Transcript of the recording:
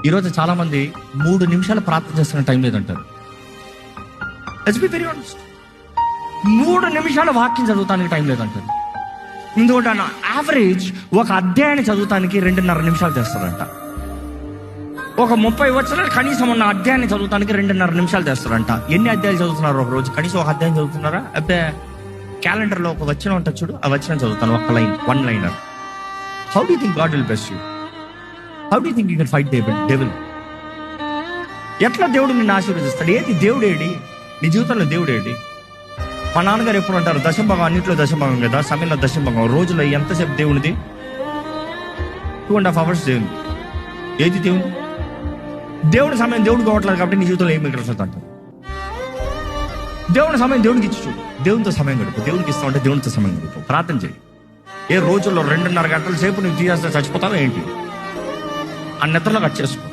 ఈరోజు చాలా మంది 3 నిమిషాలు ప్రార్థన చేస్తున్న టైం లేదంటారు. Let's be very honest. 3 నిమిషాలు వాక్యం చదువుతానికి టైం లేదంటారు. ఇందుకంటే యావరేజ్ ఒక అధ్యాయాన్ని చదువుతానికి 2.5 నిమిషాలు చేస్తారంట. ఒక 30 వచనాలు కనీసం ఉన్న అధ్యాయాన్ని చదువుతానికి 2.5 నిమిషాలు చేస్తారంట. ఎన్ని అధ్యాయాలు చదువుతున్నారు ఒక రోజు? కనీసం ఒక అధ్యాయం చదువుతున్నారా? అబ్బే, క్యాలెండర్లో ఒక వచనం ఉంటుంది చూడు, ఆ వచనం చదువుతాను, ఒక line, 1 liner. How do think God will bless you? How do think you can fight devil? ఎట్లా దేవుడు నిన్ను ఆశీర్వదిస్తాడు? ఏది దేవుడు? ఏడి నీ జీవితంలో దేవుడు? ఏడి? మా నాన్నగారు ఎప్పుడు అంటారు, దశంభాగం అన్నింటిలో దశంభాగం కదా, సమయంలో దశంభాగం. రోజులో ఎంతసేపు దేవునిది? 2.5 hours దేవుని. ఏది దేవుని? దేవుని సమయం దేవుడికి కావట్లేదు కాబట్టి నీ జీవితంలో ఏమి మిగలట్లేదు అంటారు. దేవుని సమయం దేవునికి ఇచ్చు, దేవునితో సమయం గడుపు. దేవునికి ఇస్తామంటే దేవునితో సమయం గడుపు. ప్రార్థన చేయి. ఏ రోజుల్లో 2.5 గంటల సేపు నువ్వు తీయాల్సిన చచ్చిపోతావా ఏంటి? ఆ నిద్రలో కట్ చేసుకో.